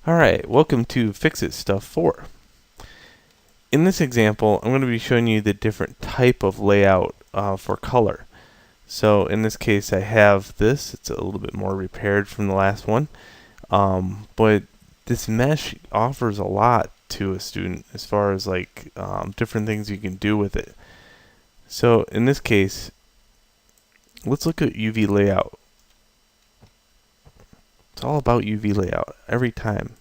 Alright, welcome to Fix-It Stuff 4. In this example, I'm going to be showing you the different type of layout for color. So in this case I have this. It's a little bit more repaired from the last one. But this mesh offers a lot to a student as far as like different things you can do with it. So in this case, let's look at UV layout. It's all about UV layout every time.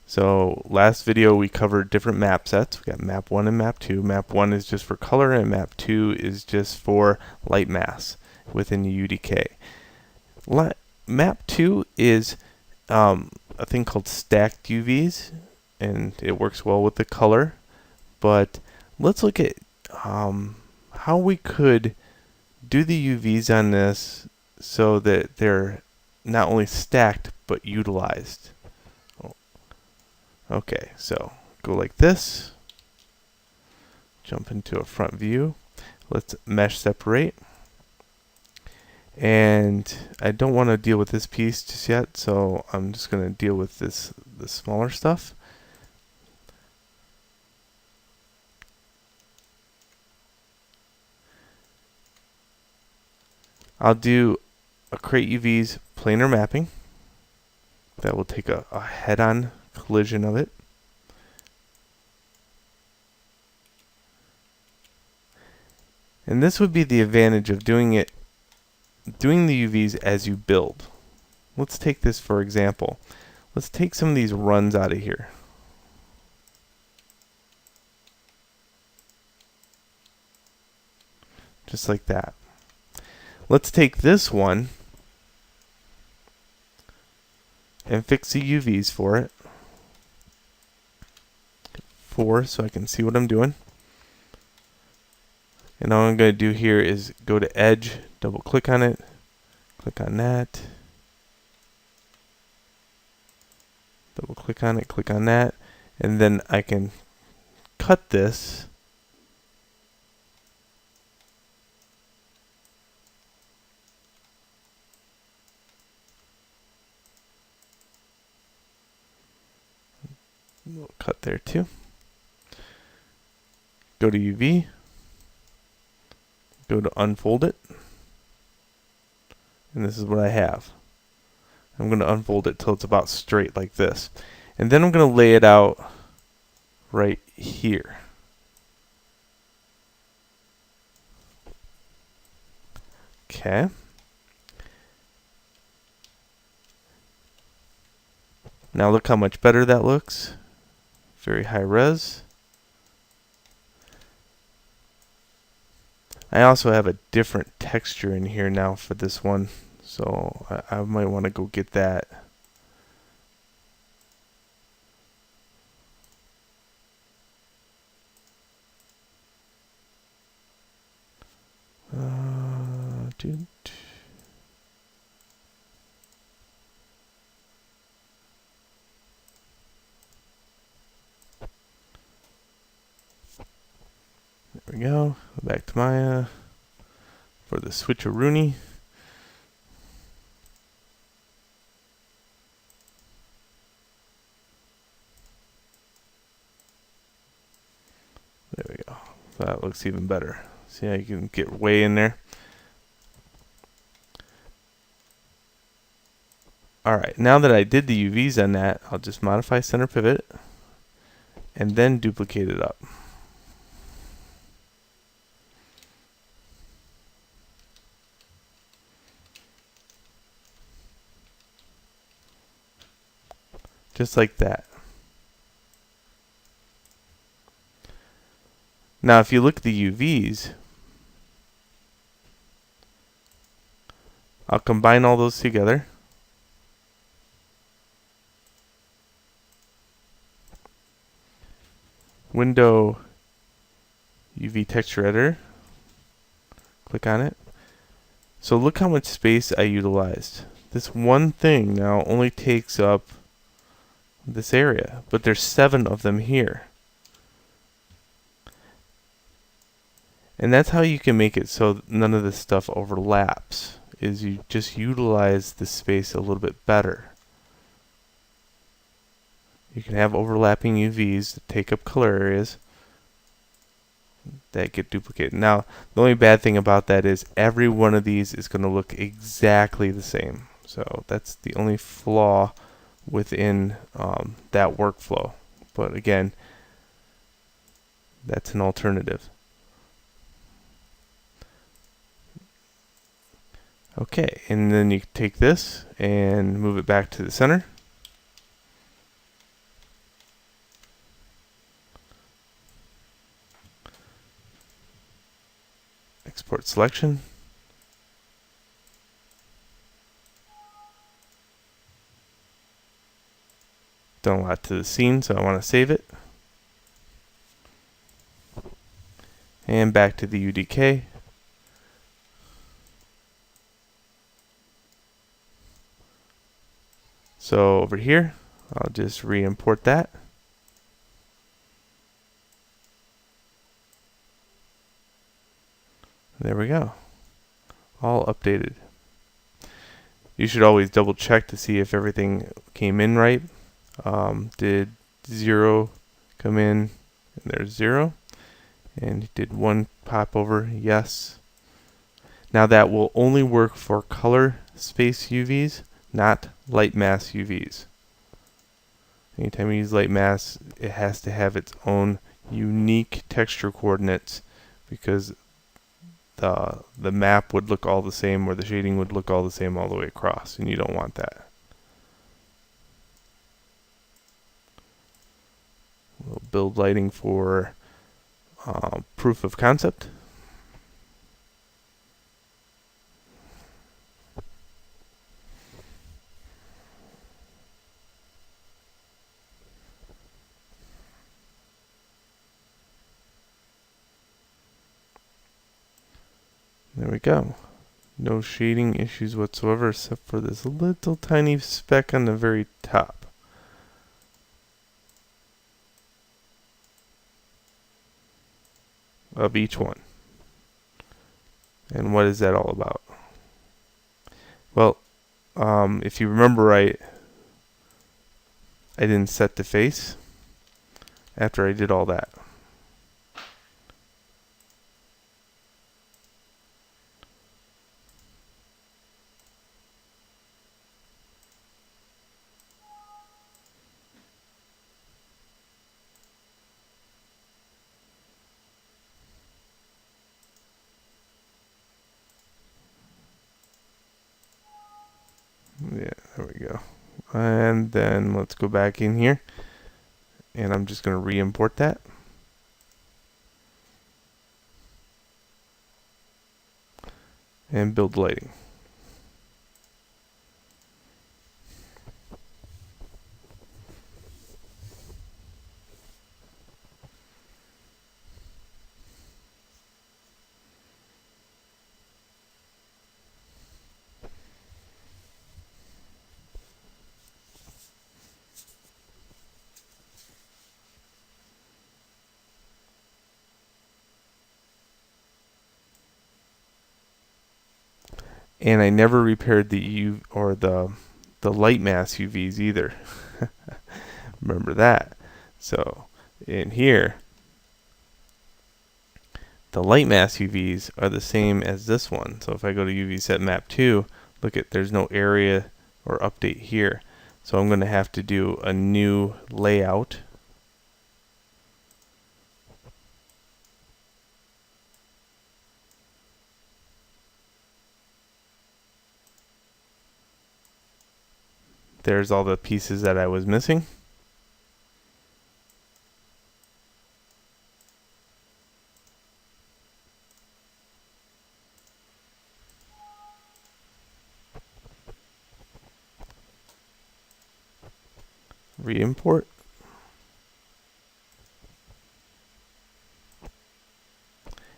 So last video we covered different map sets. We got map 1 and map 2. Map 1 is just for color and map 2 is just for light mass within the UDK. Map 2 is a thing called stacked UVs, and it works well with the color. But let's look at how we could do the UVs on this so that they're not only stacked but utilized. Okay, so go like this, jump into a front view, let's mesh separate, and I don't want to deal with this piece just yet, so I'm just going to deal with the smaller stuff. I'll do a create UVs planar mapping. That will take a head-on collision of it. And this would be the advantage of doing the UVs as you build. Let's take this for example. Let's take some of these runs out of here. Just like that. Let's take this one and fix the UVs for it. 4 so I can see what I'm doing. And all I'm going to do here is go to edge, double click on it, click on that, double click on it, click on that, and then I can cut this we'll cut there too. Go to UV, go to unfold it, and this is what I have. I'm going to unfold it till it's about straight like this, and then I'm going to lay it out right here. Okay. Now look how much better that looks. Very high res. I also have a different texture in here now for this one, so I might want to go get that. Dude. There we go. Back to Maya for the switcheroonie. There we go. That looks even better. See how you can get way in there. Alright, now that I did the UVs on that, I'll just modify center pivot and then duplicate it up. Just like that. Now if you look at the UVs, I'll combine all those together. Window UV texture editor. Click on it. So look how much space I utilized. This one thing now only takes up this area, but there's 7 of them here. And that's how you can make it so none of this stuff overlaps, is you just utilize the space a little bit better. You can have overlapping UVs that take up color areas that get duplicated. Now, the only bad thing about that is every one of these is going to look exactly the same. So that's the only flaw within that workflow. But again, that's an alternative. Okay, and then you take this and move it back to the center. Export selection. Done a lot to the scene, so I want to save it. And back to the UDK. So over here, I'll just re-import that. There we go. All updated. You should always double check to see if everything came in right. Did 0 come in? And there's 0. And did 1 pop over? Yes. Now that will only work for color space UVs, not light mass UVs. Anytime you use light mass, it has to have its own unique texture coordinates, because the map would look all the same, or the shading would look all the same all the way across, and you don't want that. We'll build lighting for proof of concept. There we go. No shading issues whatsoever, except for this little tiny speck on the very top. Of each one. And what is that all about? Well, if you remember right, I didn't set the face after I did all that. Yeah, there we go. And then let's go back in here, and I'm just going to re-import that. And build lighting. And I never repaired the light mass UVs either. Remember that. So in here, the light mass UVs are the same as this one. So if I go to UV set map 2, look at, there's no area or update here. So I'm going to have to do a new layout. There's all the pieces that I was missing. Re-import.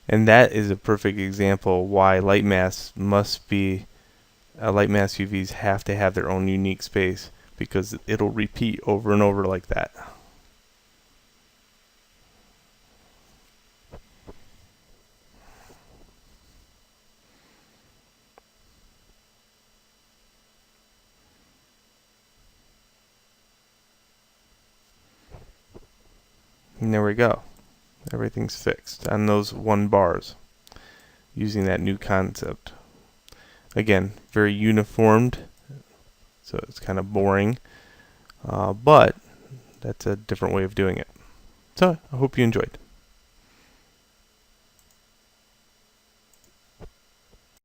And that is a perfect example why light mass UVs have to have their own unique space, because it'll repeat over and over like that. And there we go. Everything's fixed on those 1 bars using that new concept. Again, very uniformed, so it's kind of boring, but that's a different way of doing it. So I hope you enjoyed.